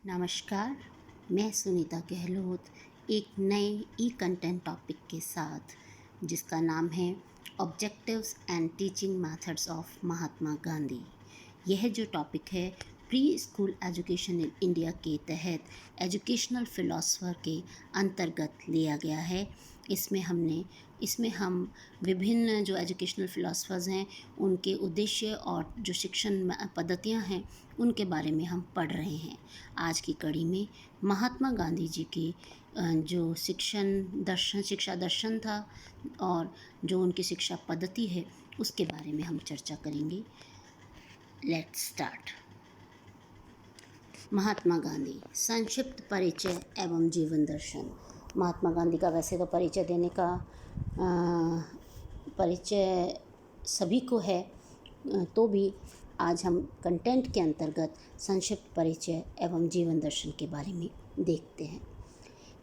नमस्कार। मैं सुनीता गहलोत एक नए ई कंटेंट टॉपिक के साथ जिसका नाम है objectives and teaching methods of Mahatma Gandhi. यह जो टॉपिक है pre school education in India के तहत एजुकेशनल फिलोसफर के अंतर्गत लिया गया है। इसमें हम विभिन्न जो एजुकेशनल फिलोसफर्स हैं उनके उद्देश्य और जो शिक्षण पद्धतियां हैं उनके बारे में हम पढ़ रहे हैं। आज की कड़ी में महात्मा गांधी जी के जो शिक्षा दर्शन था और जो उनकी शिक्षा पद्धति है उसके बारे में हम चर्चा करेंगे। Let's start. महात्मा गांधी, संक्षिप्त परिचय एवं जीवन दर्शन। महात्मा गांधी का वैसे तो परिचय देने का परिचय सभी को है, तो भी आज हम कंटेंट के अंतर्गत संक्षिप्त परिचय एवं जीवन दर्शन के बारे में देखते हैं।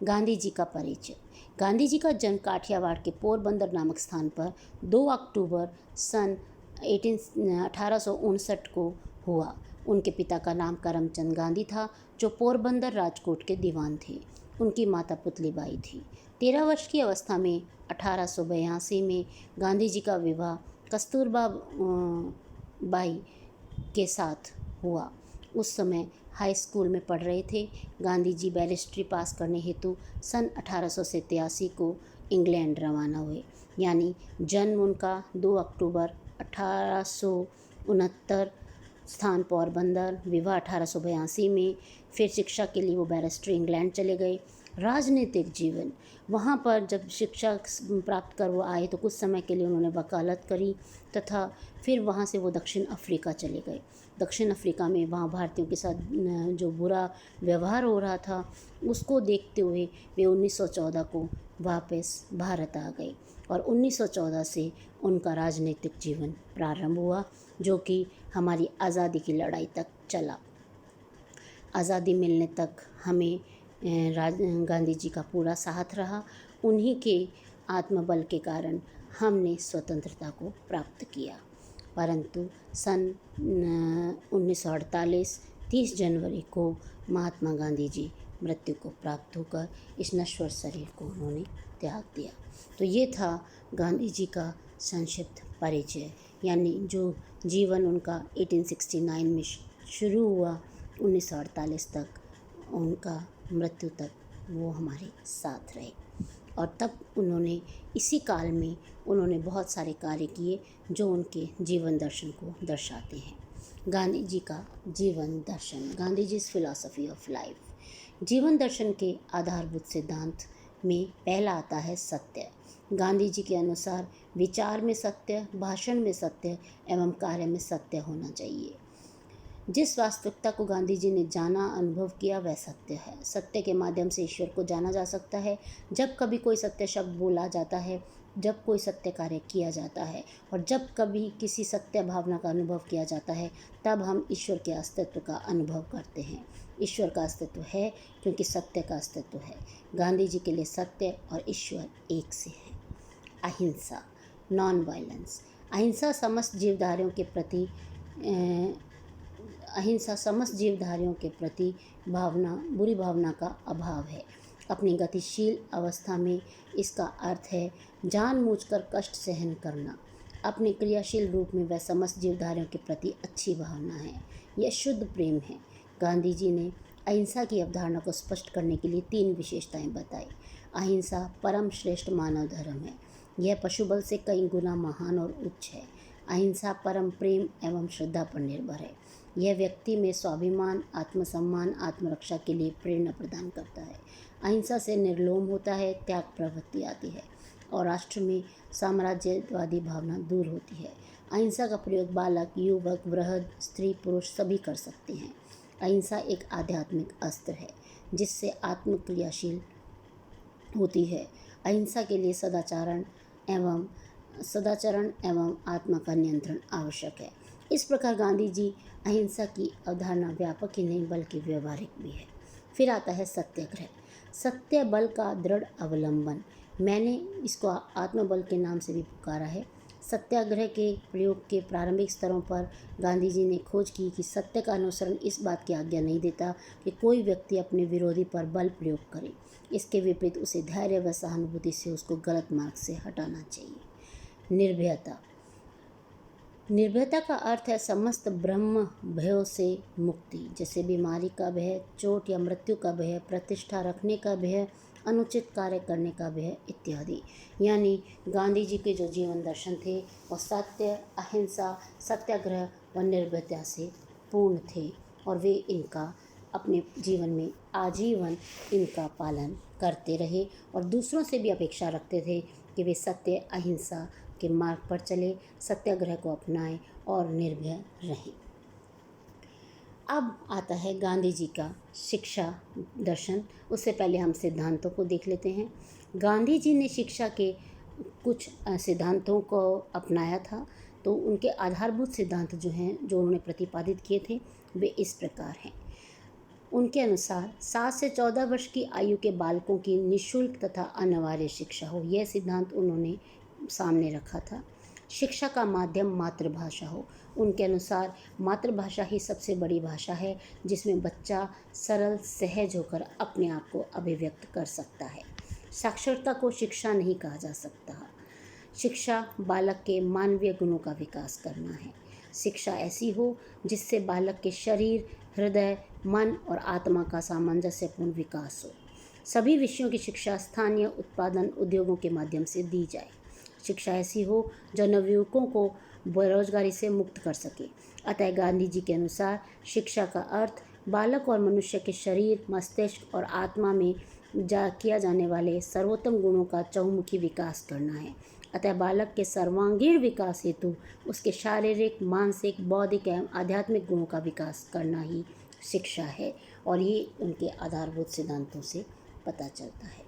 गांधी जी का परिचय। गांधी जी का जन्म काठियावाड़ के पोरबंदर नामक स्थान पर 2 अक्टूबर सन 1859 को हुआ। उनके पिता का नाम करमचंद गांधी था, जो पोरबंदर राजकोट के दीवान थे। उनकी माता पुतलीबाई थी। 13 वर्ष की अवस्था में 1882 में गांधी जी का विवाह कस्तूरबा बाई के साथ हुआ। उस समय हाई स्कूल में पढ़ रहे थे। गांधी जी बैरिस्ट्री पास करने हेतु सन 1883 को इंग्लैंड रवाना हुए। यानी जन्म उनका 2 अक्टूबर 1869, स्थान पोरबंदर, विवाह 1882 में। फिर शिक्षा के लिए वो बैरिस्ट्री इंग्लैंड चले गए। राजनीतिक जीवन, वहाँ पर जब शिक्षा प्राप्त कर वो आए तो कुछ समय के लिए उन्होंने वकालत करी तथा फिर वहाँ से वो दक्षिण अफ्रीका चले गए। दक्षिण अफ्रीका में वहाँ भारतीयों के साथ जो बुरा व्यवहार हो रहा था उसको देखते हुए वे 1914 को वापस भारत आ गए और 1914 से उनका राजनीतिक जीवन प्रारंभ हुआ, जो कि हमारी आज़ादी की लड़ाई तक चला। आज़ादी मिलने तक हमें गांधी जी का पूरा साथ रहा। उन्हीं के आत्मबल के कारण हमने स्वतंत्रता को प्राप्त किया। परंतु सन 1948 30 जनवरी को महात्मा गांधी जी मृत्यु को प्राप्त होकर इस नश्वर शरीर को उन्होंने त्याग दिया। तो ये था गांधी जी का संक्षिप्त परिचय, यानी जो जीवन उनका 1869 में शुरू हुआ 1948 तक, उनका मृत्यु तक वो हमारे साथ रहे। और तब उन्होंने इसी काल में उन्होंने बहुत सारे कार्य किए जो उनके जीवन दर्शन को दर्शाते हैं। गांधी जी का जीवन दर्शन, Gandhi ji philosophy of life. जीवन दर्शन के आधारभूत सिद्धांत में पहला आता है सत्य। गांधी जी के अनुसार विचार में सत्य, भाषण में सत्य एवं कार्य में सत्य होना चाहिए। जिस वास्तविकता को गांधी जी ने जाना, अनुभव किया, वह सत्य है। सत्य के माध्यम से ईश्वर को जाना जा सकता है। जब कभी कोई सत्य शब्द बोला जाता है, जब कोई सत्य कार्य किया जाता है और जब कभी किसी सत्य भावना का अनुभव किया जाता है, तब हम ईश्वर के अस्तित्व का अनुभव करते हैं। ईश्वर का अस्तित्व है क्योंकि सत्य का अस्तित्व है। गांधी जी के लिए सत्य और ईश्वर एक से है। अहिंसा, नॉन वायलेंस। अहिंसा समस्त जीवधारियों के प्रति बुरी भावना का अभाव है। अपनी गतिशील अवस्था में इसका अर्थ है जानबूझकर कष्ट सहन करना। अपने क्रियाशील रूप में वह समस्त जीवधारियों के प्रति अच्छी भावना है। यह शुद्ध प्रेम है। गांधी जी ने अहिंसा की अवधारणा को स्पष्ट करने के लिए 3 विशेषताएं बताई। अहिंसा परम श्रेष्ठ मानव धर्म है। यह पशुबल से कई गुना महान और उच्च है। अहिंसा परम प्रेम एवं श्रद्धा पर निर्भर है। यह व्यक्ति में स्वाभिमान, आत्मसम्मान, आत्मरक्षा के लिए प्रेरणा प्रदान करता है। अहिंसा से निर्लोम होता है, त्याग प्रवृत्ति आती है और राष्ट्र में साम्राज्यवादी भावना दूर होती है। अहिंसा का प्रयोग बालक, युवक, वृद्ध, स्त्री, पुरुष सभी कर सकते हैं। अहिंसा एक आध्यात्मिक अस्त्र है जिससे आत्म क्रियाशील होती है। अहिंसा के लिए सदाचरण एवं आत्मा का नियंत्रण आवश्यक है। इस प्रकार गांधी जी अहिंसा की अवधारणा व्यापक ही नहीं बल्कि व्यवहारिक भी है। फिर आता है सत्याग्रह। सत्य बल का दृढ़ अवलंबन। मैंने इसको आत्मबल के नाम से भी पुकारा है। सत्याग्रह के प्रयोग के प्रारंभिक स्तरों पर गांधी जी ने खोज की कि सत्य का अनुसरण इस बात की आज्ञा नहीं देता कि कोई व्यक्ति अपने विरोधी पर बल प्रयोग करे। इसके विपरीत उसे धैर्य व सहानुभूति से उसको गलत मार्ग से हटाना चाहिए। निर्भयता। निर्भयता का अर्थ है समस्त ब्रह्म भयों से मुक्ति, जैसे बीमारी का भय, चोट या मृत्यु का भय, प्रतिष्ठा रखने का भय, अनुचित कार्य करने का भय इत्यादि। यानी गांधी जी के जो जीवन दर्शन थे वह सत्य, अहिंसा, सत्याग्रह व निर्भयता से पूर्ण थे और वे इनका अपने जीवन में आजीवन इनका पालन करते रहे और दूसरों से भी अपेक्षा रखते थे कि वे सत्य, अहिंसा के मार्ग पर चले, सत्याग्रह को अपनाएं और निर्भय रहें। अब आता है गांधी जी का शिक्षा दर्शन। उससे पहले हम सिद्धांतों को देख लेते हैं। गांधी जी ने शिक्षा के कुछ सिद्धांतों को अपनाया था। तो उनके आधारभूत सिद्धांत जो हैं, जो उन्होंने प्रतिपादित किए थे, वे इस प्रकार हैं। उनके अनुसार 7 से 14 वर्ष की आयु के बालकों की निःशुल्क तथा अनिवार्य शिक्षा हो, यह सिद्धांत उन्होंने सामने रखा था। शिक्षा का माध्यम मातृभाषा हो। उनके अनुसार मातृभाषा ही सबसे बड़ी भाषा है जिसमें बच्चा सरल सहज होकर अपने आप को अभिव्यक्त कर सकता है। साक्षरता को शिक्षा नहीं कहा जा सकता। शिक्षा बालक के मानवीय गुणों का विकास करना है। शिक्षा ऐसी हो जिससे बालक के शरीर, हृदय, मन और आत्मा का सामंजस्यपूर्ण विकास हो। सभी विषयों की शिक्षा स्थानीय उत्पादन उद्योगों के माध्यम से दी जाए। शिक्षा ऐसी हो जो नवयुवकों को बेरोजगारी से मुक्त कर सके। अतः गांधी जी के अनुसार शिक्षा का अर्थ बालक और मनुष्य के शरीर, मस्तिष्क और आत्मा में किया जाने वाले सर्वोत्तम गुणों का चहुमुखी विकास करना है। अतः बालक के सर्वांगीण विकास हेतु उसके शारीरिक, मानसिक, बौद्धिक एवं आध्यात्मिक गुणों का विकास करना ही शिक्षा है और ये उनके आधारभूत सिद्धांतों से पता चलता है।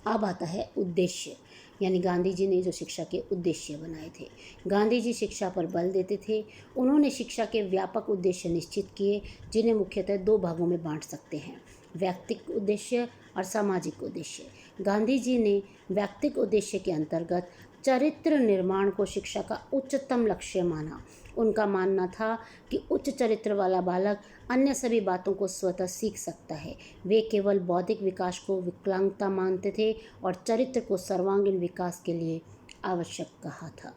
अब आता है उद्देश्य, यानी गांधी जी ने जो शिक्षा के उद्देश्य बनाए थे। गांधी जी शिक्षा पर बल देते थे। उन्होंने शिक्षा के व्यापक उद्देश्य निश्चित किए जिन्हें मुख्यतः 2 भागों में बांट सकते हैं, व्यक्तिगत उद्देश्य और सामाजिक उद्देश्य। गांधी जी ने व्यक्तिगत उद्देश्य के अंतर्गत चरित्र निर्माण को शिक्षा का उच्चतम लक्ष्य माना। उनका मानना था कि उच्च चरित्र वाला बालक अन्य सभी बातों को स्वतः सीख सकता है। वे केवल बौद्धिक विकास को विकलांगता मानते थे और चरित्र को सर्वांगीण विकास के लिए आवश्यक कहा था।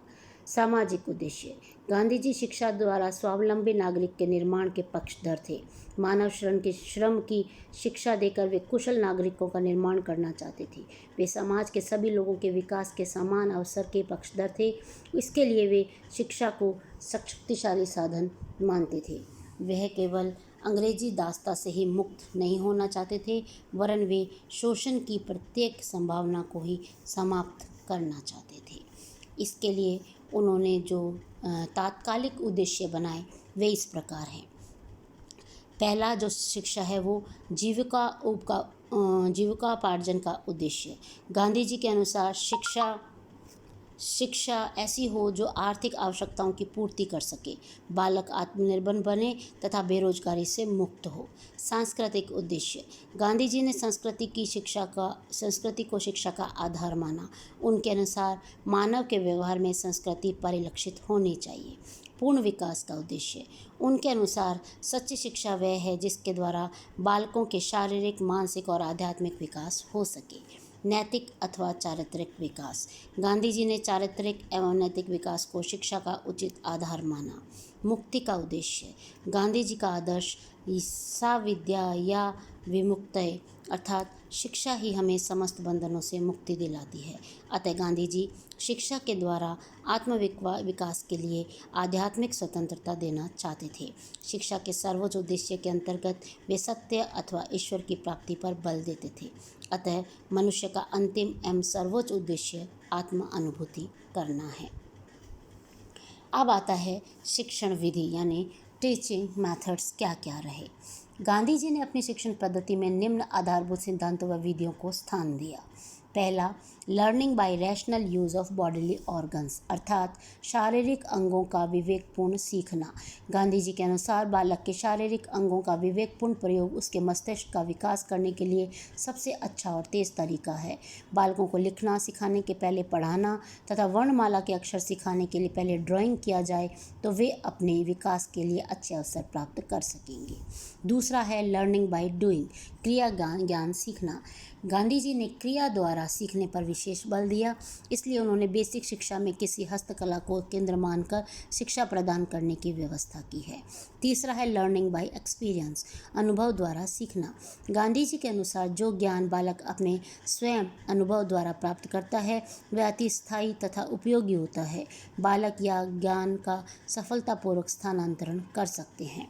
सामाजिक उद्देश्य। गांधी जी शिक्षा द्वारा स्वावलंबी नागरिक के निर्माण के पक्षधर थे। मानव श्रम की शिक्षा देकर वे कुशल नागरिकों का निर्माण करना चाहते थे। वे समाज के सभी लोगों के विकास के समान अवसर के पक्षधर थे। इसके लिए वे शिक्षा को शक्तिशाली साधन मानते थे। वह केवल अंग्रेजी दास्ता से ही मुक्त नहीं होना चाहते थे, वरन वे शोषण की प्रत्येक संभावना को ही समाप्त करना चाहते थे। इसके लिए उन्होंने जो तात्कालिक उद्देश्य बनाए वे इस प्रकार हैं। पहला जो शिक्षा है वो जीविकोपार्जन का उद्देश्य। गांधी जी के अनुसार शिक्षा ऐसी हो जो आर्थिक आवश्यकताओं की पूर्ति कर सके, बालक आत्मनिर्भर बने तथा बेरोजगारी से मुक्त हो। सांस्कृतिक उद्देश्य। गांधी जी ने संस्कृति को शिक्षा का आधार माना। उनके अनुसार मानव के व्यवहार में संस्कृति परिलक्षित होनी चाहिए। पूर्ण विकास का उद्देश्य। उनके अनुसार सच्ची शिक्षा वह है जिसके द्वारा बालकों के शारीरिक, मानसिक और आध्यात्मिक विकास हो सके। नैतिक अथवा चारित्रिक विकास। गांधी जी ने चारित्रिक एवं नैतिक विकास को शिक्षा का उचित आधार माना। मुक्ति का उद्देश्य। गांधी जी का आदर्श सा विद्या या विमुक्तये अर्थात शिक्षा ही हमें समस्त बंधनों से मुक्ति दिलाती है। अतः गांधी जी शिक्षा के द्वारा विकास के लिए आध्यात्मिक स्वतंत्रता देना चाहते थे। शिक्षा के सर्वोच्च उद्देश्य के अंतर्गत वे सत्य अथवा ईश्वर की प्राप्ति पर बल देते थे। अतः मनुष्य का अंतिम एवं सर्वोच्च उद्देश्य आत्म अनुभूति करना है। अब आता है शिक्षण विधि यानी टीचिंग मेथड्स क्या क्या रहे। गांधी जी ने अपनी शिक्षण पद्धति में निम्न आधारभूत सिद्धांतों व विधियों को स्थान दिया। पहला, learning by rational use of bodily organs, अर्थात शारीरिक अंगों का विवेकपूर्ण सीखना। गांधी जी के अनुसार बालक के शारीरिक अंगों का विवेकपूर्ण प्रयोग उसके मस्तिष्क का विकास करने के लिए सबसे अच्छा और तेज़ तरीका है। बालकों को लिखना सिखाने के पहले पढ़ाना तथा वर्णमाला के अक्षर सिखाने के लिए पहले ड्राइंग किया जाए तो वे अपने विकास के लिए अच्छे अवसर प्राप्त कर सकेंगे। दूसरा है लर्निंग बाय डूइंग, क्रिया ज्ञान सीखना। गांधी जी ने क्रिया द्वारा सीखने पर विशेष बल दिया, इसलिए उन्होंने बेसिक शिक्षा में किसी हस्तकला को केंद्र मानकर शिक्षा प्रदान करने की व्यवस्था की है। तीसरा है लर्निंग बाय एक्सपीरियंस, अनुभव द्वारा सीखना। गांधी जी के अनुसार जो ज्ञान बालक अपने स्वयं अनुभव द्वारा प्राप्त करता है वह अति स्थायी तथा उपयोगी होता है। बालक या ज्ञान का सफलतापूर्वक स्थानांतरण कर सकते हैं।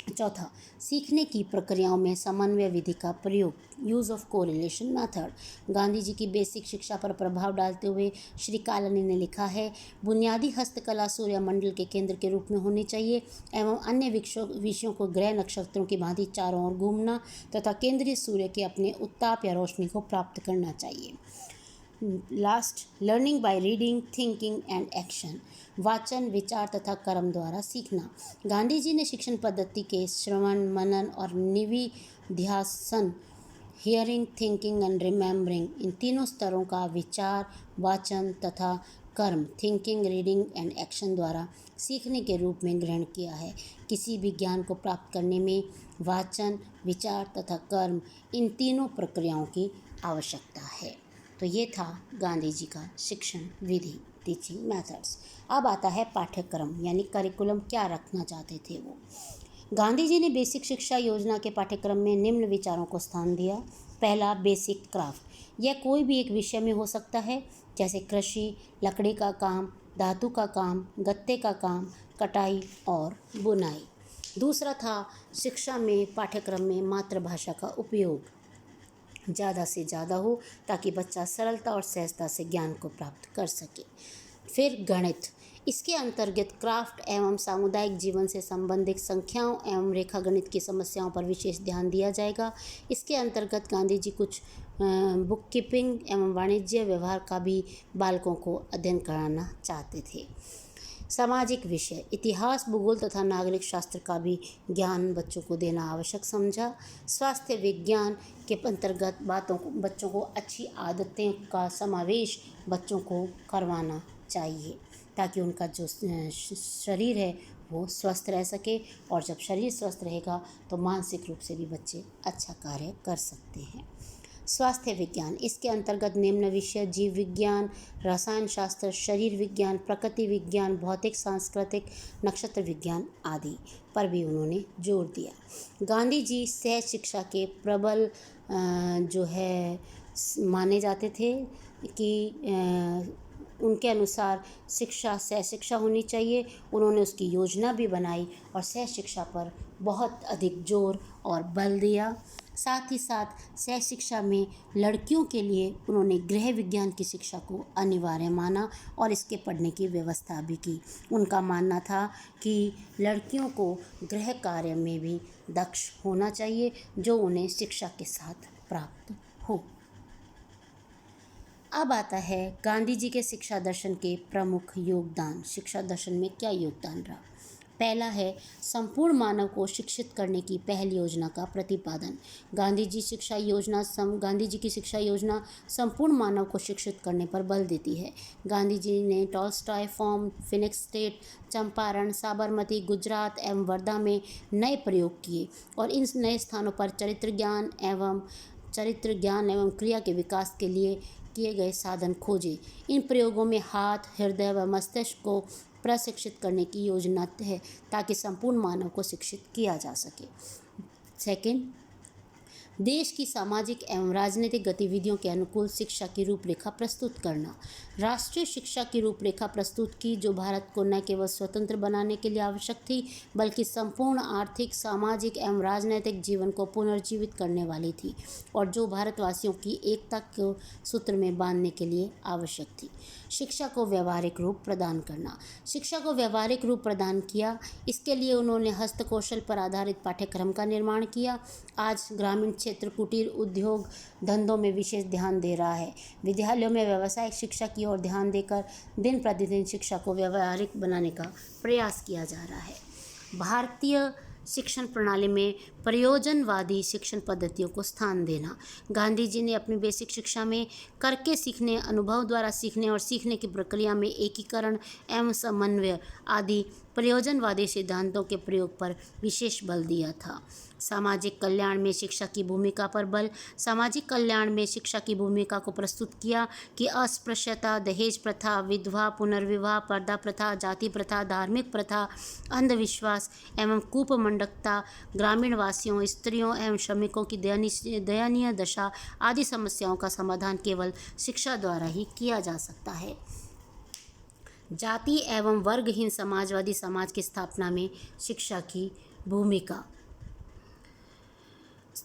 चौथा, सीखने की प्रक्रियाओं में समन्वय विधि का प्रयोग, use of correlation method. Gandhi ji की बेसिक शिक्षा पर प्रभाव डालते हुए श्री कालानी ने लिखा है, बुनियादी हस्तकला सूर्यमंडल के केंद्र के रूप में होनी चाहिए एवं अन्य विषयों को ग्रह नक्षत्रों की भांति चारों ओर घूमना तथा केंद्रीय सूर्य के अपने उत्ताप या रोशनी को प्राप्त करना चाहिए। Last, learning by reading, thinking and action, वाचन, विचार तथा कर्म द्वारा सीखना। गांधी जी ने शिक्षण पद्धति के श्रवण, मनन और निविध्यासन, हियरिंग, थिंकिंग एंड रिमेम्बरिंग, इन तीनों स्तरों का विचार, वाचन तथा कर्म, थिंकिंग, रीडिंग एंड एक्शन द्वारा सीखने के रूप में ग्रहण किया है। किसी भी ज्ञान को प्राप्त करने में वाचन, विचार तथा कर्म, इन तीनों प्रक्रियाओं की आवश्यकता है। तो ये था गांधी जी का शिक्षण विधि, टीचिंग मेथड्स। अब आता है पाठ्यक्रम यानी करिकुलम, क्या रखना चाहते थे वो। गांधी जी ने बेसिक शिक्षा योजना के पाठ्यक्रम में निम्न विचारों को स्थान दिया। पहला, बेसिक क्राफ्ट, यह कोई भी एक विषय में हो सकता है, जैसे कृषि, लकड़ी का काम, धातु का काम, गत्ते का काम, कटाई और बुनाई। दूसरा था, शिक्षा में पाठ्यक्रम में मातृभाषा का उपयोग ज़्यादा से ज़्यादा हो ताकि बच्चा सरलता और सहजता से ज्ञान को प्राप्त कर सके। फिर गणित, इसके अंतर्गत क्राफ्ट एवं सामुदायिक जीवन से संबंधित संख्याओं एवं रेखागणित की समस्याओं पर विशेष ध्यान दिया जाएगा। इसके अंतर्गत गांधी जी कुछ बुक कीपिंग एवं वाणिज्य व्यवहार का भी बालकों को अध्ययन कराना चाहते थे। सामाजिक विषय, इतिहास, भूगोल तथा नागरिक शास्त्र का भी ज्ञान बच्चों को देना आवश्यक समझा। स्वास्थ्य विज्ञान के अंतर्गत बच्चों को अच्छी आदतें का समावेश बच्चों को करवाना चाहिए ताकि उनका जो शरीर है वो स्वस्थ रह सके, और जब शरीर स्वस्थ रहेगा तो मानसिक रूप से भी बच्चे अच्छा कार्य कर सकते हैं। स्वास्थ्य विज्ञान, इसके अंतर्गत निम्न विषय जीव विज्ञान, रसायन शास्त्र, शरीर विज्ञान, प्रकृति विज्ञान, भौतिक, सांस्कृतिक, नक्षत्र विज्ञान आदि पर भी उन्होंने जोर दिया। गांधी जी सहज शिक्षा के प्रबल जो है माने जाते थे कि उनके अनुसार शिक्षा सहज शिक्षा होनी चाहिए। उन्होंने उसकी योजना भी बनाई और सहज शिक्षा पर बहुत अधिक जोर और बल दिया। साथ ही साथ सहज शिक्षा में लड़कियों के लिए उन्होंने गृह विज्ञान की शिक्षा को अनिवार्य माना और इसके पढ़ने की व्यवस्था भी की। उनका मानना था कि लड़कियों को गृह कार्य में भी दक्ष होना चाहिए जो उन्हें शिक्षा के साथ प्राप्त हो। अब आता है गांधी जी के शिक्षा दर्शन के प्रमुख योगदान। शिक्षा दर्शन में क्या योगदान रहा? पहला है संपूर्ण मानव को शिक्षित करने की पहल योजना का प्रतिपादन। गांधी जी की शिक्षा योजना संपूर्ण मानव को शिक्षित करने पर बल देती है। गांधी जी ने Tolstoy farm, Phoenix state, Champaran, Sabarmati, Gujarat एवं वर्धा में नए प्रयोग किए और इन नए स्थानों पर चरित्र ज्ञान एवं क्रिया के विकास के लिए किए गए साधन खोजे। इन प्रयोगों में हाथ, हृदय व मस्तिष्क को प्रशिक्षित करने की योजना है ताकि संपूर्ण मानव को शिक्षित किया जा सके। सेकंड, देश की सामाजिक एवं राजनीतिक गतिविधियों के अनुकूल शिक्षा की रूपरेखा प्रस्तुत करना। राष्ट्रीय शिक्षा की रूपरेखा प्रस्तुत की जो भारत को न केवल स्वतंत्र बनाने के लिए आवश्यक थी बल्कि संपूर्ण आर्थिक, सामाजिक एवं राजनीतिक जीवन को पुनर्जीवित करने वाली थी और जो भारतवासियों की एकता को सूत्र में बांधने के लिए आवश्यक थी। शिक्षा को व्यवहारिक रूप प्रदान करना। शिक्षा को व्यवहारिक रूप प्रदान किया, इसके लिए उन्होंने हस्तकौशल पर आधारित पाठ्यक्रम का निर्माण किया। आज ग्रामीण क्षेत्र, कुटीर उद्योग धंधों में विशेष ध्यान दे रहा है। विद्यालयों में व्यावसायिक शिक्षा की ओर ध्यान देकर दिन प्रतिदिन शिक्षा को व्यावहारिक बनाने का प्रयास किया जा रहा है। भारतीय शिक्षण प्रणाली में प्रयोजनवादी शिक्षण पद्धतियों को स्थान देना। गांधी जी ने अपनी बेसिक शिक्षा में करके सीखने, अनुभव द्वारा सीखने और सीखने की प्रक्रिया में एकीकरण एवं समन्वय आदि प्रयोजनवादी सिद्धांतों के प्रयोग पर विशेष बल दिया था। सामाजिक कल्याण में शिक्षा की भूमिका पर बल। सामाजिक कल्याण में शिक्षा की भूमिका को प्रस्तुत किया कि अस्पृश्यता, दहेज प्रथा, विधवा पुनर्विवाह, पर्दा प्रथा, जाति प्रथा, धार्मिक प्रथा, अंधविश्वास एवं कूपमंडकता, ग्रामीण वासियों, स्त्रियों एवं श्रमिकों की दयनीय दशा आदि समस्याओं का समाधान केवल शिक्षा द्वारा ही किया जा सकता है। जाति एवं वर्गहीन समाजवादी समाज की स्थापना में शिक्षा की भूमिका।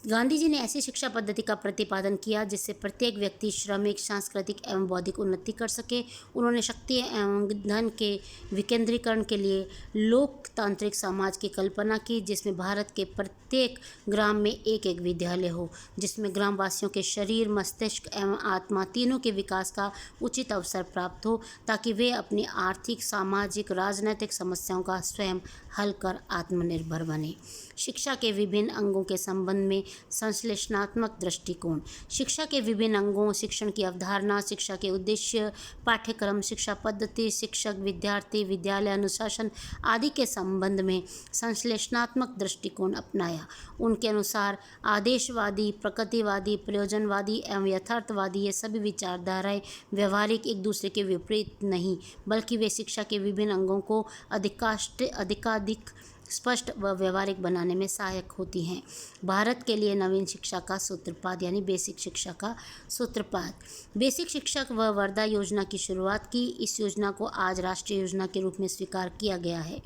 गांधी जी ने ऐसी शिक्षा पद्धति का प्रतिपादन किया जिससे प्रत्येक व्यक्ति श्रमिक, सांस्कृतिक एवं बौद्धिक उन्नति कर सके। उन्होंने शक्ति एवं धन के विकेंद्रीकरण के लिए लोकतांत्रिक समाज की कल्पना की, जिसमें भारत के प्रत्येक ग्राम में एक एक विद्यालय हो, जिसमें ग्रामवासियों के शरीर, मस्तिष्क एवं आत्मा तीनों के विकास का उचित अवसर प्राप्त हो, ताकि वे अपनी आर्थिक, सामाजिक, राजनीतिक समस्याओं का स्वयं हल कर आत्मनिर्भर बने। शिक्षा के विभिन्न अंगों के संबंध में संश्लेषणात्मक दृष्टिकोण। शिक्षा के विभिन्न अंगों, शिक्षण की अवधारणा, शिक्षा के उद्देश्य, पाठ्यक्रम, शिक्षा पद्धति, शिक्षक, विद्यार्थी, विद्यालय अनुशासन आदि के संबंध में संश्लेषणात्मक दृष्टिकोण अपनाया। उनके अनुसार आदेशवादी, प्रकृतिवादी, प्रयोजनवादी एवं यथार्थवादी ये सभी विचारधाराएं व्यवहारिक एक दूसरे के विपरीत नहीं, बल्कि वे शिक्षा के विभिन्न अंगों को अधिकाधिक स्पष्ट व व्यवहारिक बनाने में सहायक होती हैं। भारत के लिए नवीन शिक्षा का सूत्रपात यानी बेसिक शिक्षा का सूत्रपात। बेसिक शिक्षा व वर्धा योजना की शुरुआत की। इस योजना को आज राष्ट्रीय योजना के रूप में स्वीकार किया गया है।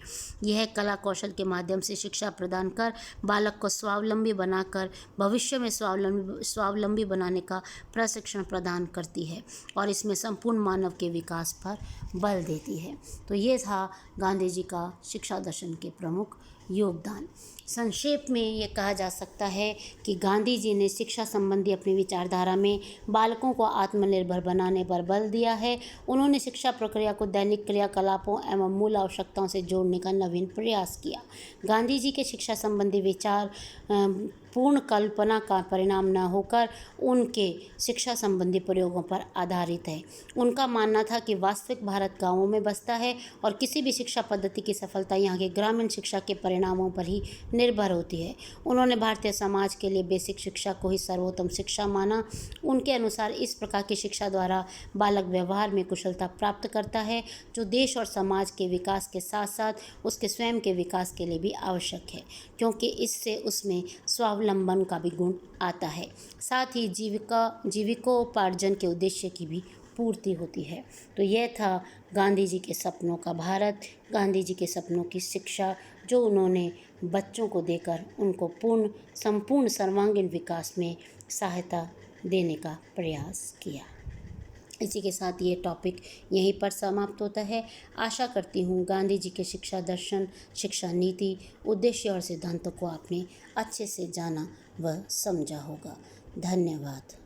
यह कला कौशल के माध्यम से शिक्षा प्रदान कर बालक को स्वावलंबी बनाकर भविष्य में स्वावलंबी बनाने का प्रशिक्षण प्रदान करती है और इसमें संपूर्ण मानव के विकास पर बल देती है। तो ये था गांधी जी का शिक्षा दर्शन के प्रमुख योगदान। संक्षेप में ये कहा जा सकता है कि गांधी जी ने शिक्षा संबंधी अपनी विचारधारा में बालकों को आत्मनिर्भर बनाने पर बल दिया है। उन्होंने शिक्षा प्रक्रिया को दैनिक क्रियाकलापों एवं मूल आवश्यकताओं से जोड़ने का नवीन प्रयास किया। गांधी जी के शिक्षा संबंधी विचार पूर्ण कल्पना का परिणाम न होकर उनके शिक्षा संबंधी प्रयोगों पर आधारित है। उनका मानना था कि वास्तविक भारत गांवों में बसता है और किसी भी शिक्षा पद्धति की सफलता यहाँ के ग्रामीण शिक्षा के परिणामों पर ही निर्भर होती है। उन्होंने भारतीय समाज के लिए बेसिक शिक्षा को ही सर्वोत्तम शिक्षा माना। उनके अनुसार इस प्रकार की शिक्षा द्वारा बालक व्यवहार में कुशलता प्राप्त करता है, जो देश और समाज के विकास के साथ साथ उसके स्वयं के विकास के लिए भी आवश्यक है, क्योंकि इससे उसमें स्वावलंबन का भी गुण आता है। साथ ही जीविकोपार्जन के उद्देश्य की भी पूर्ति होती है। तो यह था गांधी जी के सपनों का भारत, गांधी जी के सपनों की शिक्षा, जो उन्होंने बच्चों को देकर उनको संपूर्ण सर्वांगीण विकास में सहायता देने का प्रयास किया। इसी के साथ ये टॉपिक यहीं पर समाप्त होता है। आशा करती हूँ गांधी जी के शिक्षा दर्शन, शिक्षा नीति, उद्देश्य और सिद्धांतों को आपने अच्छे से जाना व समझा होगा। धन्यवाद।